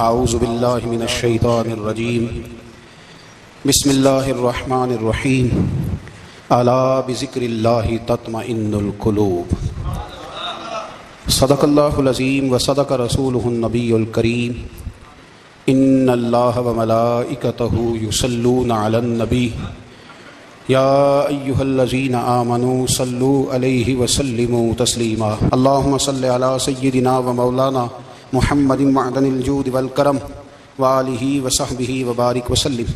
اعوذ باللہ من الشیطان الرجیم بسم اللہ الرحمن الرحیم الا بذکر اللہ تطمئن القلوب صدق اللہ العظیم وصدق رسولہ النبی الکریم ان اللہ وملائکتہ یصلون علی النبی یا ایہا الذین آمنوا صلوا علیہ وسلموا تسلیما اللہم صل علی سیدنا ومولانا محمد معدن الجود والکرم وآلہ وصحبہ وبارک وسلم۔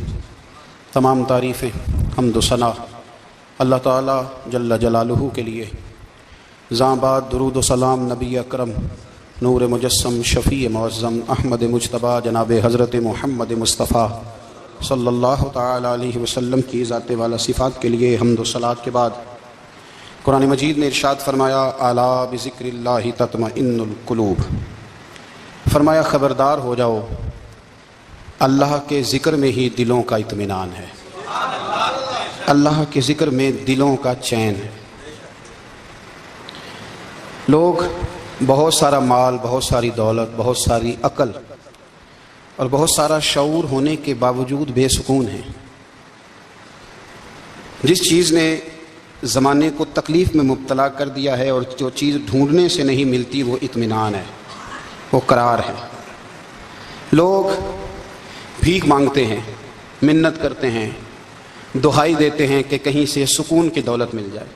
تمام تعریفیں حمد و ثنا اللہ تعالی جل جلالہ کے لیے۔ زاں بعد درود و سلام نبی اکرم نور مجسم شفیع معظم احمد مجتبیٰ جناب حضرت محمد مصطفیٰ صلی اللہ تعالی علیہ وسلم کی ذات والا صفات کے لیے حمد و صلات کے بعد قرآن مجید نے ارشاد فرمایا الا بذکر اللہ تطمئن القلوب، فرمایا خبردار ہو جاؤ اللہ کے ذکر میں ہی دلوں کا اطمینان ہے، اللہ کے ذکر میں دلوں کا چین ہے۔ لوگ بہت سارا مال، بہت ساری دولت، بہت ساری عقل اور بہت سارا شعور ہونے کے باوجود بے سکون ہیں۔ جس چیز نے زمانے کو تکلیف میں مبتلا کر دیا ہے اور جو چیز ڈھونڈنے سے نہیں ملتی وہ اطمینان ہے، وہ قرار ہے۔ لوگ بھیک مانگتے ہیں، منت کرتے ہیں، دہائی دیتے ہیں کہ کہیں سے سکون کی دولت مل جائے،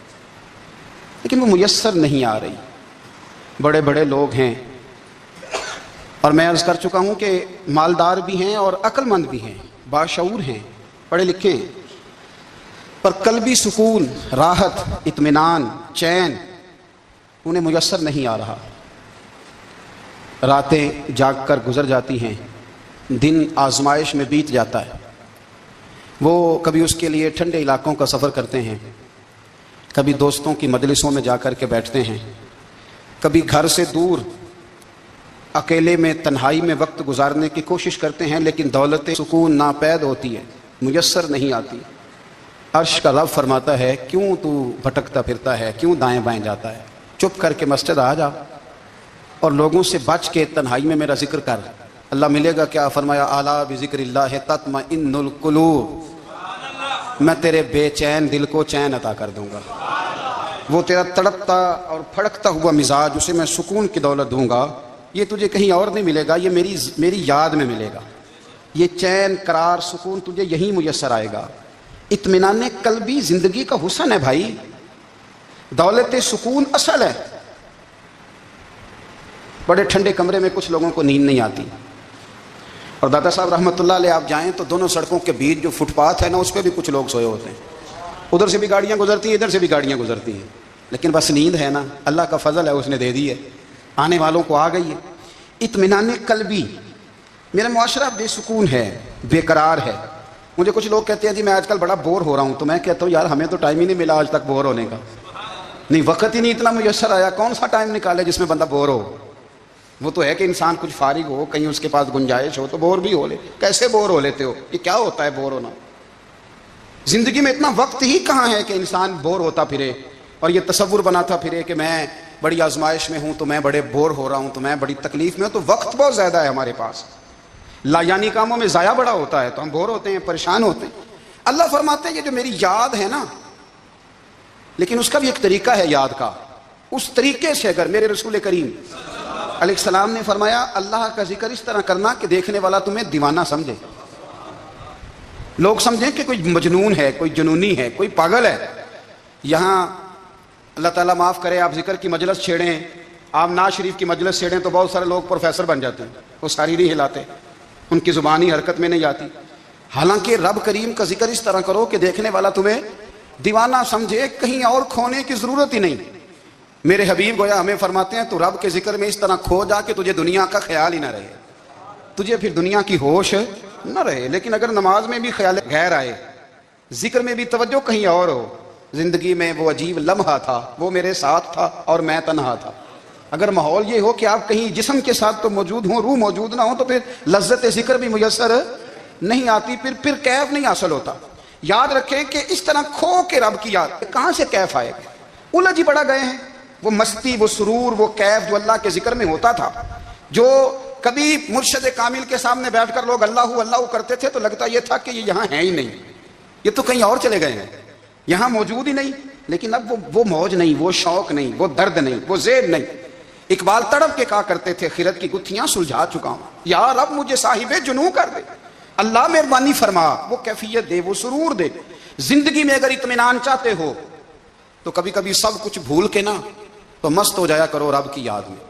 لیکن وہ میسر نہیں آ رہی۔ بڑے بڑے لوگ ہیں اور میں عرض کر چکا ہوں کہ مالدار بھی ہیں اور عقل مند بھی ہیں، باشعور ہیں، پڑھے لکھے ہیں، پر قلبی سکون، راحت، اطمینان، چین انہیں میسر نہیں آ رہا۔ راتیں جاگ کر گزر جاتی ہیں، دن آزمائش میں بیت جاتا ہے۔ وہ کبھی اس کے لیے ٹھنڈے علاقوں کا سفر کرتے ہیں، کبھی دوستوں کی مجلسوں میں جا کر کے بیٹھتے ہیں، کبھی گھر سے دور اکیلے میں تنہائی میں وقت گزارنے کی کوشش کرتے ہیں، لیکن دولت سکون ناپید ہوتی ہے، میسر نہیں آتی۔ عرش کا رب فرماتا ہے کیوں تو بھٹکتا پھرتا ہے، کیوں دائیں بائیں جاتا ہے؟ چپ کر کے مسجد آ جا اور لوگوں سے بچ کے تنہائی میں میرا ذکر کر۔ اللہ ملے گا کیا؟ فرمایا اعلیٰ بذکر اللہ تطمئن القلوب، میں تیرے بے چین دل کو چین عطا کر دوں گا۔ وہ تیرا تڑپتا اور پھڑکتا ہوا مزاج، اسے میں سکون کی دولت دوں گا۔ یہ تجھے کہیں اور نہیں ملے گا، یہ میری یاد میں ملے گا۔ یہ چین، قرار، سکون تجھے یہیں میسر آئے گا۔ اطمینان قلبی زندگی کا حسن ہے بھائی، دولت سکون اصل ہے۔ بڑے ٹھنڈے کمرے میں کچھ لوگوں کو نیند نہیں آتی، اور دادا صاحب رحمۃ اللہ علیہ آپ جائیں تو دونوں سڑکوں کے بیچ جو فٹ پاتھ ہے نا، اس پہ بھی کچھ لوگ سوئے ہوتے ہیں۔ ادھر سے بھی گاڑیاں گزرتی ہیں، ادھر سے بھی گاڑیاں گزرتی ہیں، لیکن بس نیند ہے نا، اللہ کا فضل ہے، اس نے دے دی ہے، آنے والوں کو آ گئی ہے۔ اطمینان قلبی، میرا معاشرہ بے سکون ہے، بے قرار ہے۔ مجھے کچھ لوگ کہتے ہیں جی میں آج کل بڑا بور ہو رہا ہوں، تو میں کہتا ہوں یار ہمیں تو ٹائم ہی نہیں ملا آج تک بور ہونے کا، نہیں وقت ہی نہیں اتنا میسر آیا، کون سا ٹائم نکالے جس میں بندہ بور ہو؟ وہ تو ہے کہ انسان کچھ فارغ ہو، کہیں اس کے پاس گنجائش ہو تو بور بھی ہو لے۔ کیسے بور ہو لیتے ہو؟ یہ کیا ہوتا ہے بور ہونا؟ زندگی میں اتنا وقت ہی کہاں ہے کہ انسان بور ہوتا پھرے اور یہ تصور بناتا پھرے کہ میں بڑی آزمائش میں ہوں تو میں بڑے بور ہو رہا ہوں، تو میں بڑی تکلیف میں ہوں۔ تو وقت بہت زیادہ ہے ہمارے پاس، لایانی کاموں میں ضائع بڑا ہوتا ہے، تو ہم بور ہوتے ہیں، پریشان ہوتے ہیں۔ اللہ فرماتے ہیں یہ جو میری یاد ہے نا، لیکن اس کا بھی ایک طریقہ ہے یاد کا، اس طریقے سے اگر میرے رسول کریم علیہ السلام نے فرمایا اللہ کا ذکر اس طرح کرنا کہ دیکھنے والا تمہیں دیوانہ سمجھے، لوگ سمجھیں کہ کوئی مجنون ہے، کوئی جنونی ہے، کوئی پاگل ہے۔ یہاں اللہ تعالیٰ معاف کرے، آپ ذکر کی مجلس چھیڑیں، آپ ناز شریف کی مجلس چھیڑیں تو بہت سارے لوگ پروفیسر بن جاتے ہیں، وہ ساری نہیں ہلاتے، ان کی زبان ہی حرکت میں نہیں آتی۔ حالانکہ رب کریم کا ذکر اس طرح کرو کہ دیکھنے والا تمہیں دیوانہ سمجھے، کہیں اور کھونے کی ضرورت ہی نہیں۔ میرے حبیب گویا ہمیں فرماتے ہیں تو رب کے ذکر میں اس طرح کھو جا کہ تجھے دنیا کا خیال ہی نہ رہے، تجھے پھر دنیا کی ہوش نہ رہے۔ لیکن اگر نماز میں بھی خیال غیر آئے، ذکر میں بھی توجہ کہیں اور ہو، زندگی میں وہ عجیب لمحہ تھا، وہ میرے ساتھ تھا اور میں تنہا تھا، اگر ماحول یہ ہو کہ آپ کہیں جسم کے ساتھ تو موجود ہوں، روح موجود نہ ہو، تو پھر لذت ذکر بھی میسر نہیں آتی، پھر کیف نہیں حاصل ہوتا۔ یاد رکھیں کہ اس طرح کھو کے رب کی یاد کہاں سے کیف آئے گا؟ الجھ ہی بڑا گئے ہیں۔ وہ مستی، وہ سرور، وہ کیف جو اللہ کے ذکر میں ہوتا تھا، جو کبھی مرشد کامل کے سامنے بیٹھ کر لوگ اللہ اللہ کرتے تھے تو لگتا یہ تھا کہ یہ یہاں ہیں ہی نہیں، یہ تو کہیں اور چلے گئے ہیں، یہاں موجود ہی نہیں۔ لیکن اب وہ موج نہیں، وہ شوق نہیں، وہ درد نہیں، وہ زید نہیں۔ اقبال تڑپ کے کہا کرتے تھے خرد کی گتھیاں سلجھا چکا ہوں، یا رب مجھے صاحب جنوں کر دے، اللہ مہربانی فرما، وہ کیفیت دے، وہ سرور دے۔ زندگی میں اگر اطمینان چاہتے ہو تو کبھی کبھی سب کچھ بھول کے نا تو مست ہو جایا کرو رب کی یاد میں۔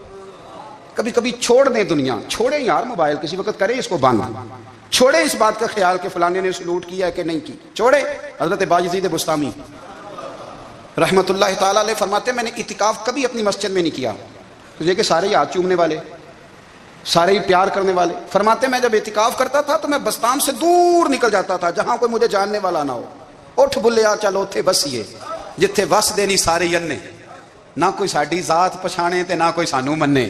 کبھی کبھی چھوڑ دیں دنیا، چھوڑیں یار موبائل، کسی وقت کریں اس کو بند، چھوڑیں اس بات کا خیال کہ فلانے نے سلوٹ کیا ہے کہ نہیں کی، چھوڑے۔ حضرت باجزید بستامی رحمت اللہ تعالیٰ علیہ فرماتے ہیں میں نے اعتکاف کبھی اپنی مسجد میں نہیں کیا، تو یہ کہ سارے ہی ہاتھ چومنے والے، سارے ہی پیار کرنے والے۔ فرماتے میں جب اعتکاف کرتا تھا تو میں بستان سے دور نکل جاتا تھا جہاں کوئی مجھے جاننے والا نہ ہو۔ اٹھ بلیا چلو اتھے بسیے جتھے وس دینی سارے ینے، نہ کوئی ساڈی ذات پچھانے تے نہ کوئی سانو منے،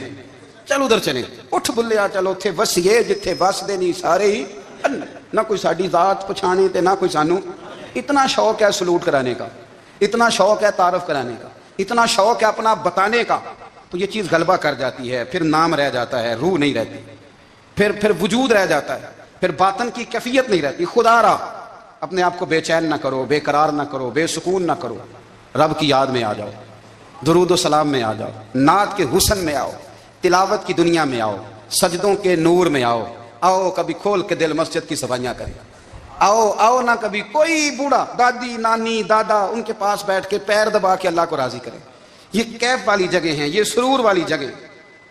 چل ادھر چلے۔ اٹھ بلیا چلو اتھے وسیے جتھے وس دینی سارے ہی ینے، نہ کوئی ساڈی ذات پچھانے تے نہ کوئی سانو۔ اتنا شوق ہے سلوٹ کرانے کا، اتنا شوق ہے تعارف کرانے کا، اتنا شوق ہے اپنا بتانے کا، تو یہ چیز غلبہ کر جاتی ہے، پھر نام رہ جاتا ہے، روح نہیں رہتی، پھر وجود رہ جاتا ہے، پھر باطن کی کیفیت نہیں رہتی۔ خدا را اپنے آپ کو بے چین نہ کرو، بے قرار نہ کرو، بے سکون نہ کرو، رب کی یاد میں آ جاؤ، درود و سلام میں آ جاؤ، نعت کے حسن میں آؤ، تلاوت کی دنیا میں آؤ، سجدوں کے نور میں آؤ۔ آؤ کبھی کھول کے دل مسجد کی صفائیاں کریں، آؤ نہ کبھی کوئی بوڑھا دادی نانی دادا ان کے پاس بیٹھ کے پیر دبا کے اللہ کو راضی کریں۔ یہ کیف والی جگہ ہیں، یہ سرور والی جگہ۔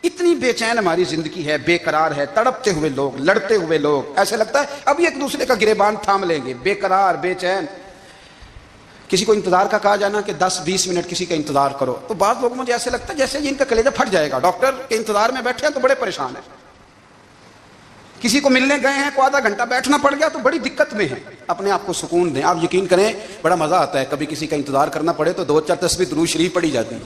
اتنی بے چین ہماری زندگی ہے، بے قرار ہے، تڑپتے ہوئے لوگ، لڑتے ہوئے لوگ، ایسے لگتا ہے اب ایک دوسرے کا گریبان تھام لیں گے، بے قرار بے چین۔ کسی کو انتظار کا کہا جانا کہ 10-20 منٹ کسی کا انتظار کرو تو بعض لوگوں مجھے ایسے لگتا ہے جیسے ان کا کلیجہ پھٹ جائے گا، ڈاکٹر کے انتظار میں بیٹھے ہیں تو بڑے پریشان ہیں۔ کسی کو ملنے گئے ہیں کو آدھا گھنٹہ بیٹھنا پڑ گیا تو بڑی دقت میں ہے، اپنے آپ کو سکون دیں۔ آپ یقین کریں بڑا مزہ آتا ہے کبھی کسی کا انتظار کرنا پڑے تو 2-4 تسبیح درود شریف پڑھی جاتی ہے،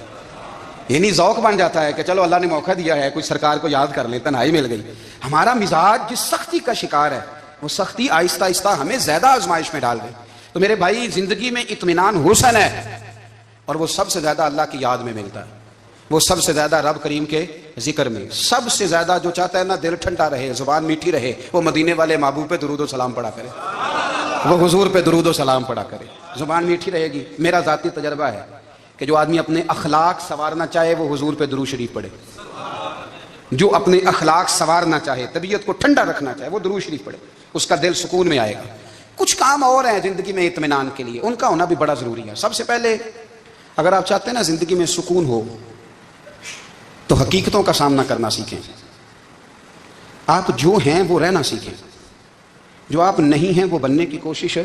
یعنی ذوق بن جاتا ہے کہ چلو اللہ نے موقع دیا ہے، کوئی سرکار کو یاد کر لیں، تنہائی مل گئی۔ ہمارا مزاج جس سختی کا شکار ہے وہ سختی آہستہ آہستہ ہمیں زیادہ آزمائش میں ڈال گئی۔ تو میرے بھائی زندگی میں اطمینان حسن ہے، اور وہ سب سے زیادہ اللہ کی یاد میں ملتا ہے، وہ سب سے زیادہ رب کریم کے ذکر میں۔ سب سے زیادہ جو چاہتا ہے نا دل ٹھنڈا رہے، زبان میٹھی رہے، وہ مدینے والے محبوب پہ درود و سلام پڑھا کرے، وہ حضور پہ درود و سلام پڑھا کرے، زبان میٹھی رہے گی۔ میرا ذاتی تجربہ ہے کہ جو آدمی اپنے اخلاق سنوارنا چاہے وہ حضور پہ درود شریف پڑھے، جو اپنے اخلاق سنوارنا چاہے، طبیعت کو ٹھنڈا رکھنا چاہے، وہ درود شریف پڑھے، اس کا دل سکون میں آئے گا۔ کچھ کام اور ہیں زندگی میں اطمینان کے لیے، ان کا ہونا بھی بڑا ضروری ہے۔ سب سے پہلے اگر آپ چاہتے ہیں نا زندگی میں سکون ہو تو حقیقتوں کا سامنا کرنا سیکھیں۔ آپ جو ہیں وہ رہنا سیکھیں، جو آپ نہیں ہیں وہ بننے کی کوشش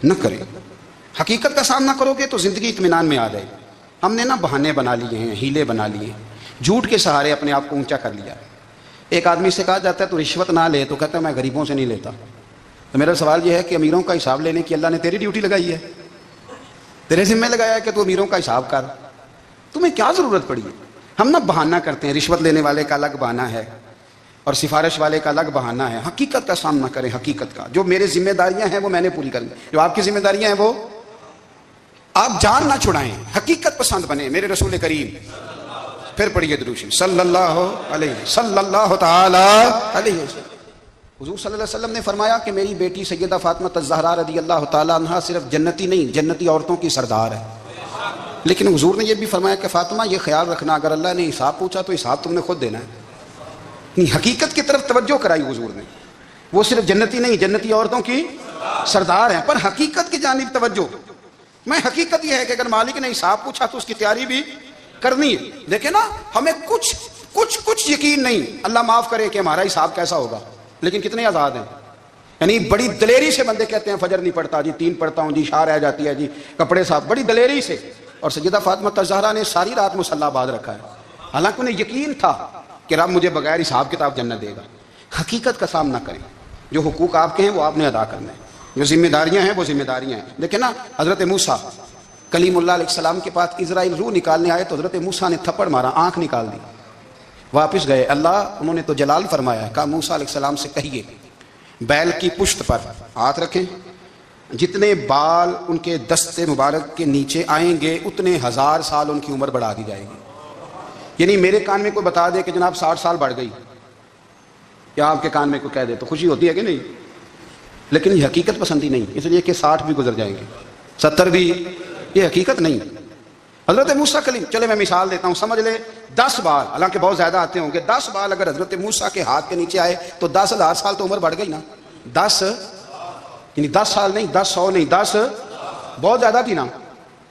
نہ کریں۔ حقیقت کا سامنا کرو گے تو زندگی اطمینان میں آ جائے۔ ہم نے نا بہانے بنا لیے ہیں، ہیلے بنا لیے ہیں، جھوٹ کے سہارے اپنے آپ کو اونچا کر لیا۔ ایک آدمی سے کہا جاتا ہے تو رشوت نہ لے، تو کہتا ہے میں غریبوں سے نہیں لیتا۔ تو میرا سوال یہ ہے کہ امیروں کا حساب لینے کی اللہ نے تیری ڈیوٹی لگائی ہے، تیرے ذمہ لگایا ہے کہ تو امیروں کا حساب کر، تمہیں کیا ضرورت پڑی ہے؟ ہم نا بہانہ کرتے ہیں، رشوت لینے والے کا الگ بہانہ ہے اور سفارش والے کا الگ بہانہ ہے۔ حقیقت کا سامنا کریں، حقیقت کا، جو میرے ذمہ داریاں ہیں وہ میں نے پوری کرنی، جو آپ کی ذمہ داریاں ہیں وہ آپ جان نہ چھڑائیں، حقیقت پسند بنے۔ میرے رسول کریم پھر پڑھیے درود شریف صلی اللہ تعالی علیہ وسلم۔ حضور صلی اللہ علیہ وسلم نے فرمایا کہ میری بیٹی سیدہ فاطمہ الزہرا رضی اللہ تعالی عنہا صرف جنتی نہیں، جنتی عورتوں کی سردار ہے۔ لیکن حضور نے یہ بھی فرمایا کہ فاطمہ یہ خیال رکھنا اگر اللہ نے حساب پوچھا تو حساب تم نے خود دینا ہے۔ حقیقت کی طرف توجہ کرائی حضور نے، وہ صرف جنتی نہیں، جنتی عورتوں کی سردار ہیں، پر حقیقت کی جانب توجہ۔ میں حقیقت یہ ہے کہ اگر مالک نے حساب پوچھا تو اس کی تیاری بھی کرنی ہے۔ دیکھیں نا ہمیں کچھ یقین نہیں، اللہ معاف کرے کہ ہمارا حساب کیسا ہوگا، لیکن کتنے آزاد ہیں۔ یعنی بڑی دلیری سے بندے کہتے ہیں فجر نہیں پڑھتا جی، 3 پڑھتا ہوں جی، شاہ رہ جاتی ہے جی، کپڑے صاف، بڑی دلیری سے۔ اور سیدہ فاطمہ الزہرا نے ساری رات مصلی باندھ رکھا ہے، حالانکہ انہیں یقین تھا کہ رب مجھے بغیر حساب کتاب جنت دے گا۔ حقیقت کا سامنا کریں، جو حقوق آپ کے ہیں وہ آپ نے ادا کرنا ہے، جو ذمہ داریاں ہیں وہ ذمہ داریاں ہیں۔ لیکن نا حضرت موسیٰ کلیم اللہ علیہ السلام کے پاس اسرائیل روح نکالنے آئے تو حضرت موسیٰ نے تھپڑ مارا، آنکھ نکال دی، واپس گئے۔ انہوں نے تو جلال فرمایا ہے، کہا موسیٰ علیہ السلام سے کہیے بیل کی پشت پر ہاتھ رکھیں، جتنے بال ان کے دستے مبارک کے نیچے آئیں گے اتنے 1000 سال ان کی عمر بڑھا دی جائے گی۔ یعنی میرے کان میں کوئی بتا دے کہ جناب 60 سال بڑھ گئی، یا آپ کے کان میں کوئی کہہ دے تو خوشی ہوتی ہے کہ نہیں؟ لیکن یہ حقیقت پسندی نہیں، اس لیے کہ 60 بھی گزر جائیں گے، 70 بھی، یہ حقیقت نہیں۔ حضرت موسیٰ کلیم، چلے میں مثال دیتا ہوں، سمجھ لے 10 بال، حالانکہ بہت زیادہ آتے ہوں گے، 10 بال اگر حضرت موسیٰ کے ہاتھ کے نیچے آئے تو 10,000 سال تو عمر بڑھ گئی نا۔ 10 یعنی 10 سال نہیں، 10 100 نہیں، 10 بہت زیادہ تھی نا۔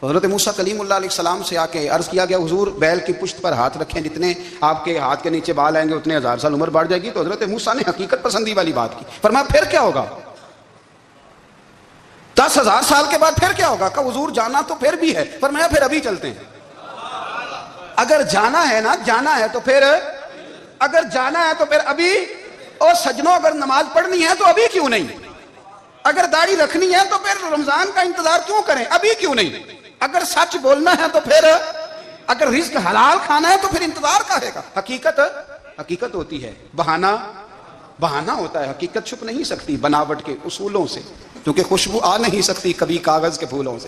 حضرت موسیٰ کلیم اللہ علیہ السلام سے آ کے عرض کیا گیا حضور بیل کی پشت پر ہاتھ رکھیں، جتنے آپ کے ہاتھ کے نیچے بال آئیں گے اتنے 1000 سال عمر بڑھ جائے گی۔ تو حضرت موسیٰ نے حقیقت پسندی والی بات کی، فرمایا پھر کیا ہوگا؟ 10,000 سال کے بعد پھر کیا ہوگا؟ کہ حضور جانا تو پھر بھی ہے، فرمایا پھر ابھی چلتے ہیں۔ اگر جانا ہے نا، جانا ہے تو پھر، اگر جانا ہے تو پھر ابھی۔ اور سجنوں اگر نماز پڑھنی ہے تو ابھی کیوں نہیں؟ اگر داڑھی رکھنی ہے تو پھر رمضان کا انتظار کیوں کریں؟ ابھی کیوں نہیں؟ اگر سچ بولنا ہے تو پھر، اگر رزق حلال کھانا ہے تو پھر انتظار کا ہے گا۔ حقیقت ہوتی ہے، بہانہ ہوتا ہے، حقیقت چھپ نہیں سکتی بناوٹ کے اصولوں سے، کیونکہ خوشبو آ نہیں سکتی کبھی کاغذ کے پھولوں سے،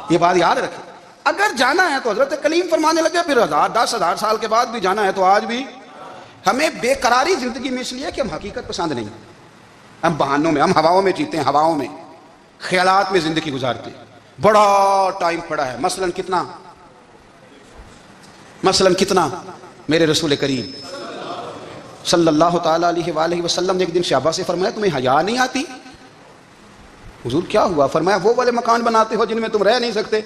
یہ بات یاد رکھیں۔ اگر جانا ہے تو حضرت کلیم فرمانے لگے پھر 10,000 سال کے بعد بھی جانا ہے تو آج بھی۔ ہمیں بے قراری زندگی میں اس لیے کہ ہم حقیقت پسند نہیں، ہم بہانوں میں، ہم ہواؤں میں جیتے ہیں، ہواؤں میں، خیالات میں زندگی گزارتے ہیں۔ بڑا ٹائم پڑا ہے، مثلاً کتنا میرے رسول کریم صلی اللہ تعالیٰ علیہ وآلہ وسلم نے ایک دن صحابہ سے فرمایا تمہیں حیا نہیں آتی؟ حضور کیا ہوا؟ فرمایا وہ والے مکان بناتے ہو جن میں تم رہ نہیں سکتے،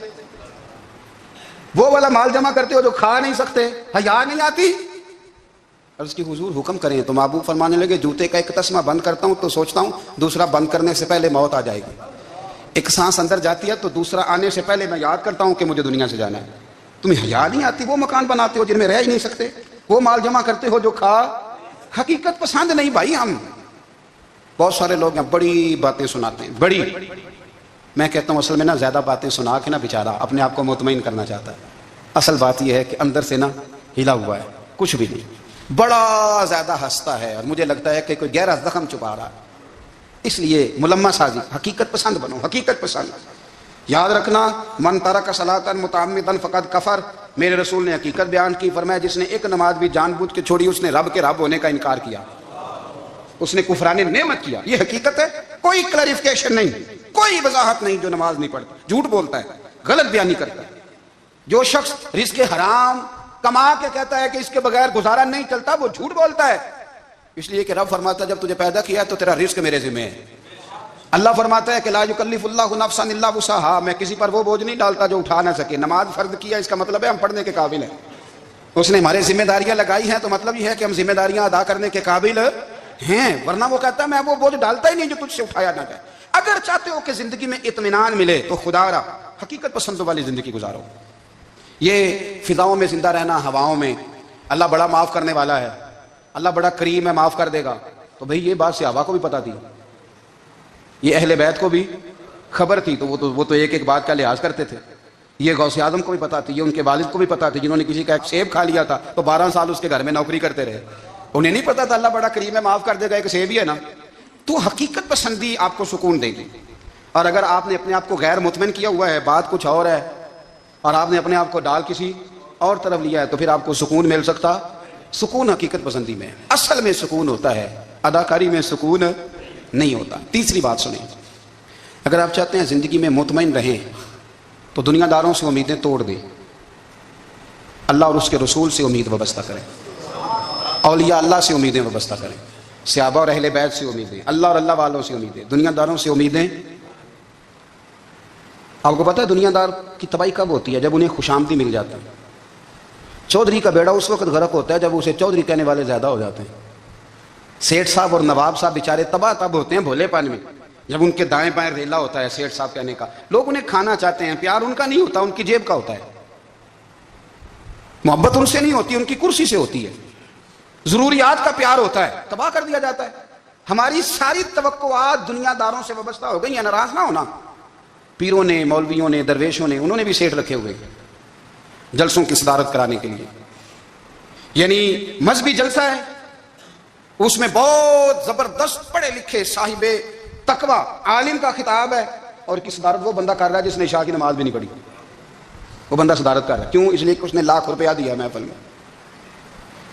وہ والا مال جمع کرتے ہو جو کھا نہیں سکتے، حیا نہیں آتی؟ عرض کی حضور حکم کریں تو محبوب فرمانے لگے جوتے کا ایک تسمہ بند کرتا ہوں تو سوچتا ہوں دوسرا بند کرنے سے پہلے موت آ جائے گی، ایک سانس اندر جاتی ہے تو دوسرا آنے سے پہلے میں یاد کرتا ہوں کہ مجھے دنیا سے جانا ہے۔ تمہیں حیا نہیں آتی؟ وہ مکان بناتے ہو جن میں رہ ہی نہیں سکتے، وہ مال جمع کرتے ہو جو کھا۔ حقیقت پسند نہیں بھائی ہم۔ بہت سارے لوگ ہیں بڑی باتیں سناتے ہیں، بڑی، میں کہتا ہوں اصل میں نا زیادہ باتیں سنا کے نا بیچارہ اپنے آپ کو مطمئن کرنا چاہتا ہے، اصل بات یہ ہے کہ اندر سے نا ہلا ہوا ہے، کچھ بھی نہیں، بڑا زیادہ ہنستا ہے اور مجھے لگتا ہے کہ کوئی گہرا زخم چھپا رہا ہے۔ اس لیے ملمہ سازی، حقیقت پسند بنو، حقیقت پسند۔ یاد رکھنا من ترک صلاۃ متعمدا فقد کفر، میرے رسول نے حقیقت بیان کی، فرمایا جس نے ایک نماز بھی جان بوجھ کے چھوڑی اس نے رب کے رب ہونے کا انکار کیا، اس نے کفران نعمت کیا۔ یہ حقیقت ہے، کوئی کلیریفیکیشن نہیں، کوئی وضاحت نہیں۔ جو نماز نہیں پڑھتا جھوٹ بولتا ہے، غلط بیانی کرتا ہے۔ جو شخص رزق حرام کما کے کہتا ہے کہ اس کے بغیر گزارا نہیں چلتا، وہ جھوٹ بولتا ہے، اس لیے کہ رب فرماتا ہے جب تجھے پیدا کیا ہے تو تیرا رزق میرے ذمہ ہے۔ اللہ فرماتا ہے کہ لا یکلف اللہ نفسا الا وسعها، میں کسی پر وہ بوجھ نہیں ڈالتا جو اٹھا نہ سکے۔ نماز فرض کیا اس کا مطلب ہے ہم پڑھنے کے قابل ہیں، اس نے ہمارے ذمہ داریاں لگائی ہیں تو مطلب یہ ہے کہ ہم ذمہ داریاں ادا کرنے کے قابل ہیں، ورنہ وہ کہتا ہے میں وہ بوجھ ڈالتا ہی نہیں جو تجھ سے اٹھایا نہ جائے۔ اگر چاہتے ہو کہ زندگی میں اطمینان ملے تو خدا را حقیقت پسند والی زندگی گزارو۔ یہ فضاؤں میں زندہ رہنا، ہواؤں میں، اللہ بڑا معاف کرنے والا ہے، اللہ بڑا کریم ہے معاف کر دے گا، تو بھئی یہ بات صحابہ کو بھی پتا تھی، یہ اہل بیت کو بھی خبر تھی، تو وہ تو ایک ایک بات کا لحاظ کرتے تھے۔ یہ غوث اعظم کو بھی پتا تھی، یہ ان کے والد کو بھی پتا تھی، جنہوں نے کسی کا ایک سیب کھا لیا تھا تو 12 سال اس کے گھر میں نوکری کرتے رہے، انہیں نہیں پتا تھا اللہ بڑا کریم ہے معاف کر دے گا، ایک سیب ہی ہے نا۔ تو حقیقت پسندی آپ کو سکون دے گی، اور اگر آپ نے اپنے آپ کو غیر مطمئن کیا ہوا ہے، بات کچھ اور ہے، اور آپ نے اپنے آپ کو ڈال کسی اور طرف لیا ہے، تو پھر آپ کو سکون مل سکتا؟ سکون حقیقت پسندی میں، اصل میں سکون ہوتا ہے، اداکاری میں سکون نہیں ہوتا۔ تیسری بات سنیں، اگر آپ چاہتے ہیں زندگی میں مطمئن رہیں تو دنیا داروں سے امیدیں توڑ دیں، اللہ اور اس کے رسول سے امید وابستہ کریں، اولیاء اللہ سے امیدیں وابستہ کریں، صحابہ اور اہل بیت سے امیدیں، اللہ اور اللہ والوں سے امیدیں، دنیا داروں سے امیدیں۔ آپ کو پتہ ہے دنیا دار کی تباہی کب ہوتی ہے؟ جب انہیں خوش آمدی مل جاتا ہے۔ چودھری کا بیڑا اس وقت غرق ہوتا ہے جب اسے چودھری کہنے والے زیادہ ہو جاتے ہیں۔ سیٹھ صاحب اور نواب صاحب بیچارے تباہ تب ہوتے ہیں بھولے پن میں، جب ان کے دائیں بائیں ریلا ہوتا ہے سیٹھ صاحب کہنے کا، لوگ انہیں کھانا چاہتے ہیں، پیار ان کا نہیں ہوتا، ان کی جیب کا ہوتا ہے، محبت ان سے نہیں ہوتی، ان کی کرسی سے ہوتی ہے، ضروریات کا پیار ہوتا ہے، تباہ کر دیا جاتا ہے۔ ہماری ساری توقعات دنیا داروں سے وابستہ ہو گئی ہیں، ناراض نہ ہونا۔ پیروں نے، مولویوں نے، درویشوں نے، انہوں نے بھی سیٹ رکھے ہوئے جلسوں کی صدارت کرانے کے لیے، یعنی مذہبی جلسہ ہے، اس میں بہت زبردست پڑھے لکھے صاحب تقوی عالم کا خطاب ہے، اور کی صدارت وہ بندہ کر رہا ہے جس نے عشاء کی نماز بھی نہیں پڑھی، وہ بندہ صدارت کر رہا ہے۔ کیوں؟ اس لیے کہ اس نے لاکھ روپیہ دیا محفل میں۔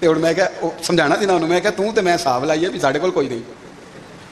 ਤੇ ਹੁਣ ਮੈਂ ਕਿਹਾ ਸਮਝਾਣਾ ਸੀ ਨਾ ਉਹਨੂੰ, ਮੈਂ ਕਿਹਾ ਤੂੰ ਤੇ ਮੈਂ ਹਿਸਾਬ ਲਾਈਏ ਵੀ ਸਾਡੇ ਕੋਲ ਕੋਈ ਨਹੀਂ,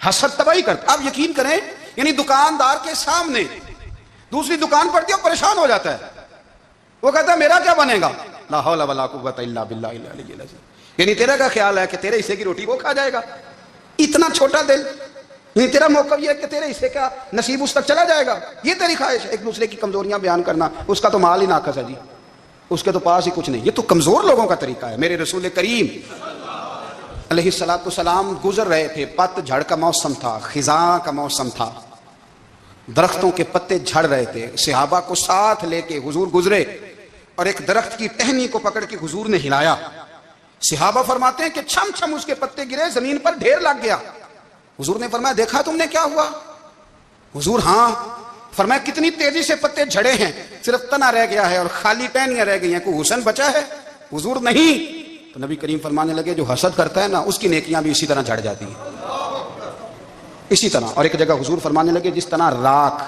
حسد تباہی کرتا. اب یقین کریں یعنی دکاندار کے سامنے دوسری دکان پڑتی ہے، پریشان ہو جاتا ہے. وہ کہتا ہے میرا کیا بنے گا؟ لا حول ولا قوت الا باللہ العلی العظیم. یعنی تیرا کا خیال ہے کہ تیرے حصے کی روٹی وہ کھا جائے گا؟ اتنا چھوٹا دل. یعنی تیرا موقع یہ ہے کہ تیرے حصے کا نصیب اس تک چلا جائے گا. یہ تیری خواہش ہے ایک دوسرے کی کمزوریاں بیان کرنا. اس کا تو مال ہی ناقص ہے جی، اس کے تو پاس ہی کچھ نہیں. یہ تو کمزور لوگوں کا طریقہ ہے. میرے رسول کریم علیہ الصلوۃ والسلام گزر رہے تھے، پت جھڑ کا موسم تھا، خزاں کا موسم تھا، درختوں کے پتے جھڑ رہے تھے. صحابہ کو ساتھ لے کے حضور گزرے اور ایک درخت کی ٹہنی کو پکڑ کے حضور نے ہلایا. صحابہ فرماتے ہیں کہ چھم چھم اس کے پتے گرے، زمین پر ڈھیر لگ گیا. حضور نے فرمایا دیکھا تم نے کیا ہوا؟ حضور ہاں. فرمایا کتنی تیزی سے پتے جھڑے ہیں، صرف تنا رہ گیا ہے اور خالی ٹہنیاں رہ گئی ہیں، کوئی حسن بچا ہے؟ حضور نہیں. تو نبی کریم فرمانے لگے جو حسد کرتا ہے نا اس کی نیکیاں بھی اسی طرح جھڑ جاتی ہیں، اسی طرح. اور ایک جگہ حضور فرمانے لگے جس طرح راکھ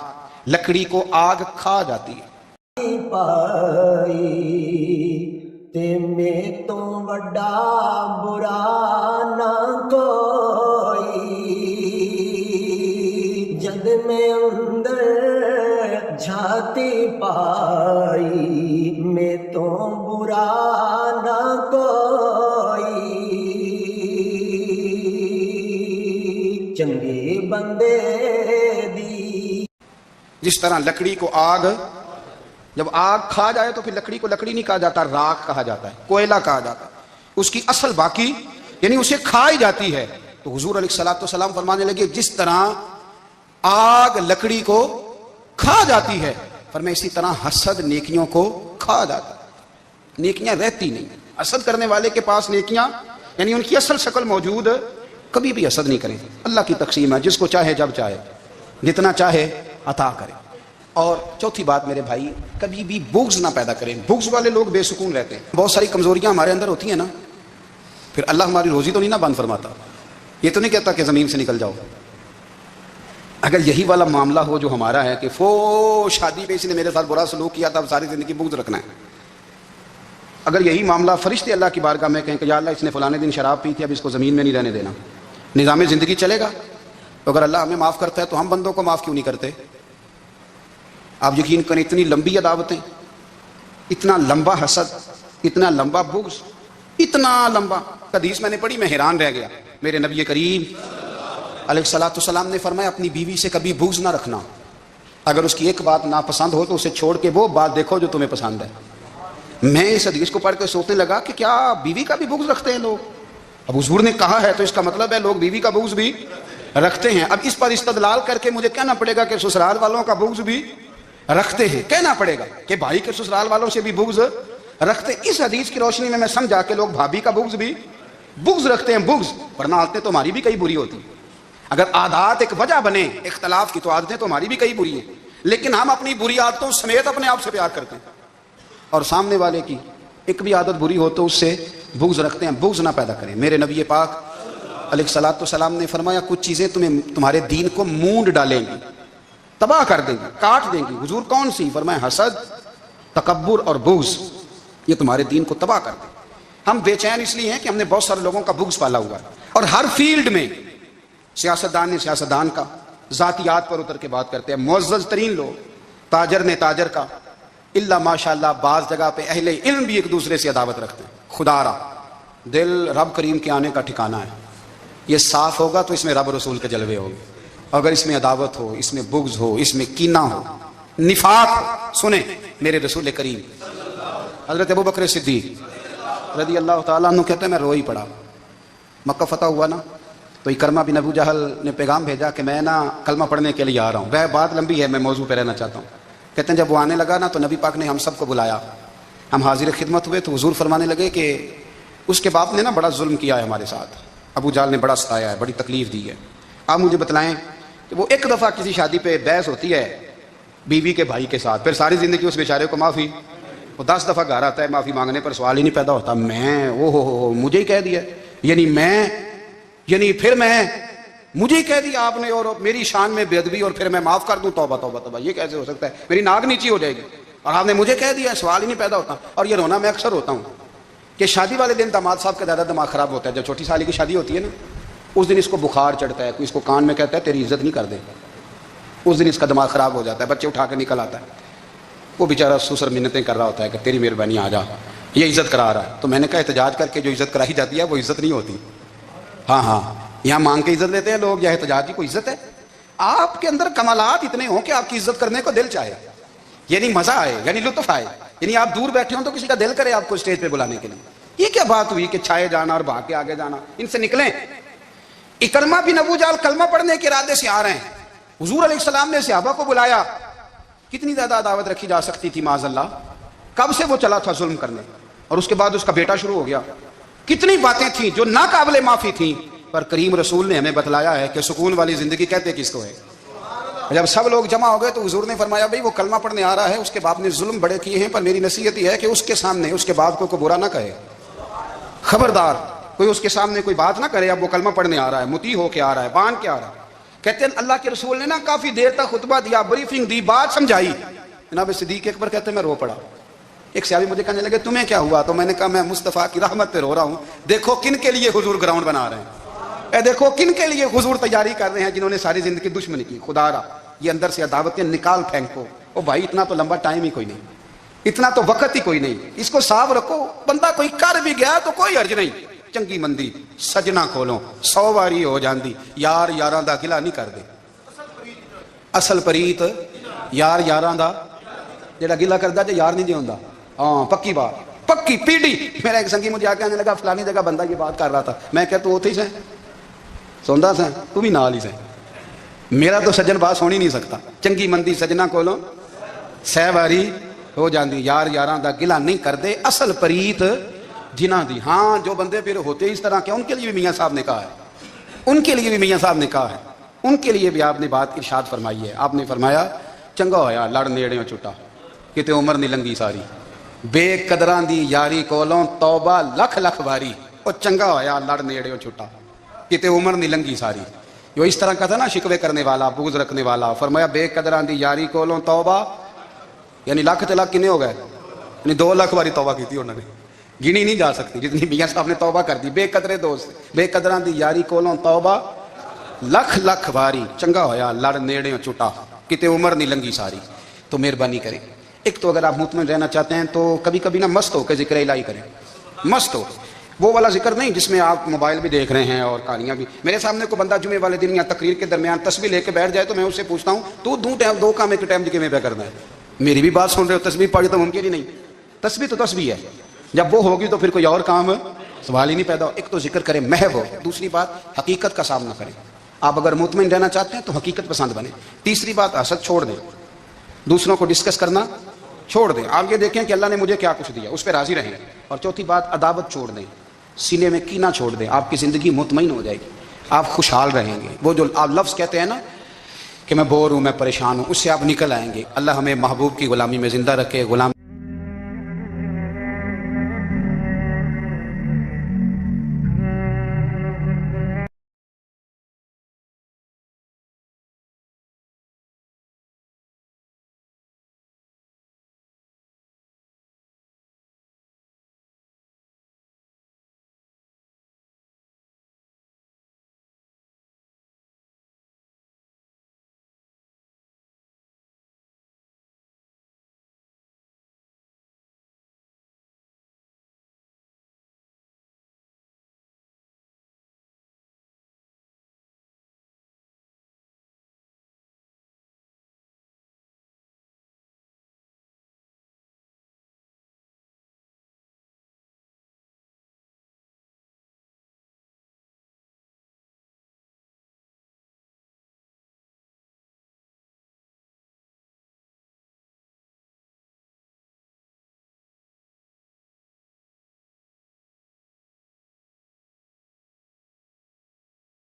لکڑی کو آگ کھا جاتی ہے. پائی تے میں تو وڈا برا نہ کوئی، جد میں اندر جھاتی پائی میں تو برا نہ کوئی، چنگے بندے دی. جس طرح لکڑی کو آگ، جب آگ کھا جائے تو پھر لکڑی کو لکڑی نہیں کہا جاتا، راکھ کہا جاتا ہے، کوئلہ کہا جاتا ہے. اس کی اصل باقی یعنی اسے کھائی جاتی ہے. تو حضور علیہ الصلوۃ والسلام فرمانے لگے جس طرح آگ لکڑی کو کھا جاتی ہے، فرمایا اسی طرح حسد نیکیوں کو کھا جاتا ہے. نیکیاں رہتی نہیں. حسد کرنے والے کے پاس نیکیاں یعنی ان کی اصل شکل موجود، کبھی بھی حسد نہیں کریں. اللہ کی تقسیم ہے، جس کو چاہے جب چاہے جتنا چاہے عطا کرے. اور چوتھی بات میرے بھائی، کبھی بھی بغض نہ پیدا کریں. بغض والے لوگ بے سکون رہتے ہیں. بہت ساری کمزوریاں ہمارے اندر ہوتی ہیں نا، پھر اللہ ہماری روزی تو نہیں نہ بند فرماتا. یہ تو نہیں کہتا کہ زمین سے نکل جاؤ. اگر یہی والا معاملہ ہو جو ہمارا ہے کہ شادی پہ اس نے میرے ساتھ برا سلوک کیا تھا اب ساری زندگی بغض رکھنا ہے. اگر یہی معاملہ فرشتے اللہ کی بارگاہ میں کہیں کہ یا اللہ اس نے فلانے دن شراب پی تھی اب اس کو زمین میں نہیں رہنے دینا، نظام زندگی چلے گا؟ تو اگر اللہ ہمیں معاف کرتا ہے تو ہم بندوں کو معاف کیوں نہیں کرتے؟ آپ یقین کریں اتنی لمبی عداوتیں، اتنا لمبا حسد، اتنا لمبا بغض، اتنا لمبا. حدیث میں نے پڑھی میں حیران رہ گیا. میرے نبی کریم علیہ الصلوۃ والسلام نے فرمایا اپنی بیوی سے کبھی بغض نہ رکھنا. اگر اس کی ایک بات ناپسند ہو تو اسے چھوڑ کے وہ بات دیکھو جو تمہیں پسند ہے. میں اس حدیث کو پڑھ کے سوچنے لگا کہ کیا بیوی کا بھی بغض رکھتے ہیں لوگ؟ اب حضور نے کہا ہے تو اس کا مطلب ہے لوگ بیوی کا بغض بھی رکھتے ہیں. اب اس پر استدلال کر کے مجھے کہنا پڑے گا کہ سسرال والوں کا بغض بھی رکھتے ہیں. کہنا پڑے گا کہ بھائی کے سسرال والوں سے بھی بغض رکھتے. اس حدیث کی روشنی میں سمجھا کہ لوگ بھابھی کا بغض رکھتے ہیں. بغض ورنہ عادتیں تو ہماری بھی کئی بری ہوتی ہیں. اگر عادات ایک وجہ بنے اختلاف کی تو عادتیں تو ہماری بھی کئی بری ہیں، لیکن ہم اپنی بری عادتوں سمیت اپنے آپ سے پیار کرتے ہیں اور سامنے والے کی ایک بھی عادت بری ہو تو اس سے بغض رکھتے ہیں. بغض نہ پیدا کریں. میرے نبی پاک علیہ الصلوۃ والسلام نے فرمایا کچھ چیزیں تمہارے دین کو مونڈ ڈالیں گی، تباہ کر دیں گی، کاٹ دیں گی. حضور کون سی؟ فرمایا حسد، تکبر اور بغض. یہ تمہارے دین کو تباہ کر دیں. ہم بے چین اس لیے ہیں کہ ہم نے بہت سارے لوگوں کا بغض پالا ہوا ہے اور ہر فیلڈ میں سیاستدان نے سیاستدان کا، ذاتیات پر اتر کے بات کرتے ہیں. معزز ترین لوگ، تاجر نے تاجر کا، اللہ ماشاء اللہ بعض جگہ پہ اہل علم بھی ایک دوسرے سے عداوت رکھتے ہیں. خدا را دل رب کریم کے آنے کا ٹھکانہ ہے. یہ صاف ہوگا تو اس میں رب رسول کے جلوے ہوں گے. اگر اس میں عداوت ہو، اس میں بغض ہو، اس میں کینہ ہو، نفاق ہو. سنیں میرے رسول کریم حضرت ابوبکر صدیق رضی اللہ تعالیٰ عنہ کہتے ہیں میں رو ہی پڑا. مکہ فتح ہوا نا تو اکرمہ بن ابو جہل نے پیغام بھیجا کہ میں نا کلمہ پڑھنے کے لیے آ رہا ہوں. وہ بات لمبی ہے، میں موضوع پہ رہنا چاہتا ہوں. کہتے ہیں جب وہ آنے لگا نا تو نبی پاک نے ہم سب کو بلایا. ہم حاضر خدمت ہوئے تو حضور فرمانے لگے کہ اس کے باپ نے نا بڑا ظلم کیا ہے ہمارے ساتھ. ابو جہل نے بڑا ستایا ہے، بڑی تکلیف دی ہے. آپ مجھے بتلائیں کہ وہ ایک دفعہ کسی شادی پہ بحث ہوتی ہے بیوی کے بھائی کے ساتھ، پھر ساری زندگی اس بیچارے کو معافی. وہ 10 دفعہ گھر آتا ہے معافی مانگنے پر سوال ہی نہیں پیدا ہوتا. میں ہو مجھے ہی کہہ دیا، یعنی پھر مجھے ہی کہہ دیا آپ نے اور میری شان میں بے ادبی اور پھر میں معاف کر دوں. توبہ توبہ توبہ، یہ کیسے ہو سکتا ہے؟ میری ناک نیچی ہو جائے گی اور آپ نے مجھے کہہ دیا. سوال ہی نہیں پیدا ہوتا. اور یہ رونا میں اکثر ہوتا ہوں کہ شادی والے دن داماد صاحب کا زیادہ دماغ خراب ہوتا ہے. جب چھوٹی سالی کی شادی ہوتی ہے نا اس دن اس کو بخار چڑھتا ہے, کوئی اس کو کان میں کہتا ہے تیری عزت نہیں کر دے, اس دن اس کا دماغ خراب ہو جاتا ہے, بچے اٹھا کے نکل آتا ہے, وہ بیچارہ سسر منتیں کر رہا ہوتا ہے کہ تیری مہربانی آ جا, یہ عزت کرا رہا ہے. تو میں نے کہا احتجاج کر کے جو عزت کرائی جاتی ہے وہ عزت نہیں ہوتی. ہاں ہاں, یہاں مانگ کے عزت لیتے ہیں لوگ, یا احتجاج کی کوئی عزت ہے؟ آپ کے اندر کمالات اتنے ہوں کہ آپ کی عزت کرنے کو دل چاہے, یعنی مزہ آئے, یعنی لطف آئے, یعنی آپ دور بیٹھے ہوں تو کسی کا دل کرے آپ کو اسٹیج پہ بلانے کے لیے. یہ کیا بات ہوئی کہ چھائے جانا اور بھاگ کے آگے جانا؟ ان سے نکلیں. اکرمہ بن ابو جہل کلمہ پڑھنے کے ارادے سے آ رہے ہیں, حضور علیہ السلام نے صحابہ کو بلایا. کتنی زیادہ دعوت رکھی جا سکتی تھی معاذ اللہ, کب سے وہ چلا تھا ظلم کرنے, اور اس کے بعد اس کا بیٹا شروع ہو گیا. کتنی باتیں تھیں جو ناقابل معافی تھیں, پر کریم رسول نے ہمیں بتلایا ہے کہ سکون والی زندگی کہتے کس کو ہے. جب سب لوگ جمع ہو گئے تو حضور نے فرمایا بھائی وہ کلمہ پڑھنے آ رہا ہے, اس کے باپ نے ظلم بڑے کیے ہیں, پر میری نصیحت یہ ہے کہ اس کے سامنے اس کے باپ کو برا نہ کہے, خبردار کوئی اس کے سامنے کوئی بات نہ کرے. اب وہ کلمہ پڑھنے آ رہا ہے, مطیع ہو کے آ رہا ہے, بان کے آ رہا ہے. کہتے ہیں اللہ کے رسول نے نا کافی دیر تک خطبہ دیا, بریفنگ دی, بات سمجھائی. جناب صدیق اکبر کہتے ہیں میں رو پڑا. ایک صحابی مجھے کہنے لگے تمہیں کیا ہوا؟ تو میں نے کہا میں مصطفیٰ کی رحمت پہ رو رہا ہوں. دیکھو کن کے لیے حضور گراؤنڈ بنا رہے ہیں, اے دیکھو کن کے لیے حضور تیاری کر رہے ہیں, جنہوں نے ساری زندگی دشمنی کی. خدا را یہ اندر سے عداوتیں نکال پھینکو. او بھائی اتنا تو لمبا ٹائم ہی کوئی نہیں, اتنا تو وقت ہی کوئی نہیں, اس کو صاف رکھو. بندہ کوئی کر بھی گیا تو کوئی حرج نہیں. چنگی مندی سجنا کھولو 100 واری ہو جاندی, یار یاراں دا گلا نہیں کر دے. اصل پریت یار یاراں دا جڑا گلا کردا تے یار نہیں دے ہوندا. ہاں پکی بات, پکی پیڑھی. میرا ایک سنگی مجھے آ کے آنے لگا فلانی جگہ بندہ یہ بات کر رہا تھا. میں کہ تو اوتھے ہی سے سوندا سے, تو بھی نال ہی سے. میرا تو سجن بات سن ہی نہیں سکتا. چنگی مندی سجنا کولوں 100 واری ہو جاندی, یار یاراں دا گلا نہیں کر دے. اصل پریت جنہ دی. ہاں جو بندے پھر ہوتے اس طرح کے, ان کے لیے بھی میاں صاحب نے کہا ہے, ان کے لیے بھی میاں صاحب نے کہا ہے, ان کے لیے بھی آپ نے بات ارشاد فرمائی ہے. آپ نے فرمایا چنگا ہویا لڑ نیڑیوں چھٹا, کتے عمر نہیں لنگی ساری. بے قدراں دی یاری کولوں توبہ لکھ لکھ واری. او چنگا ہویا لڑ نیڑیوں چھٹا, کتے عمر نہیں لنگی ساری. جو اس طرح کا تھا نا شکوے کرنے والا, بغض رکھنے والا, فرمایا بے قدراں دی یاری کولوں توبہ, یعنی لاکھ تے لاکھ کنے ہو گئے, یعنی 2 لاکھ واری توبہ کی تھی انہوں نے, گنی نہیں جا سکتی جتنی میاں صاحب نے توبہ کر دی. بے قدرے دوست, بے قدراں دی یاری کولوں توبہ لکھ لکھ واری. چنگا ہویا لڑ نیڑیوں چھٹا, کتے عمر نہیں لنگی ساری. تو مہربانی کریں. ایک تو اگر آپ مطمئن رہنا چاہتے ہیں تو کبھی کبھی نا مست ہو کے ذکر الہی کریں. مست ہو, وہ والا ذکر نہیں جس میں آپ موبائل بھی دیکھ رہے ہیں اور کہانیاں بھی. میرے سامنے کو بندہ جمعے والے دن یا تقریر کے درمیان تسبیح لے کے بیٹھ جائے تو میں اس سے پوچھتا ہوں تو دو کام ایک ٹائم کے میں پہ کرنا ہے. میری بھی بات سن رہے ہو, تسبیح پڑھی تو ممکن ہی نہیں. تسبیح تو تسبیح ہے, جب وہ ہوگی تو پھر کوئی اور کام سوال ہی نہیں پیدا ہو. ایک تو ذکر کریں محو ہو, دوسری بات حقیقت کا سامنا کریں. آپ اگر مطمئن رہنا چاہتے ہیں تو حقیقت پسند بنیں. تیسری بات حسد چھوڑ دیں, دوسروں کو ڈسکس کرنا چھوڑ دیں. آپ یہ دیکھیں کہ اللہ نے مجھے کیا کچھ دیا, اس پہ راضی رہیں. اور چوتھی بات عداوت چھوڑ دیں, سینے میں کینہ چھوڑ دیں. آپ کی زندگی مطمئن ہو جائے گی, آپ خوشحال رہیں گے. وہ جو آپ لفظ کہتے ہیں نا کہ میں بور ہوں, میں پریشان ہوں, اس سے آپ نکل آئیں گے. اللہ ہمیں محبوب کی غلامی میں زندہ رکھے. غلام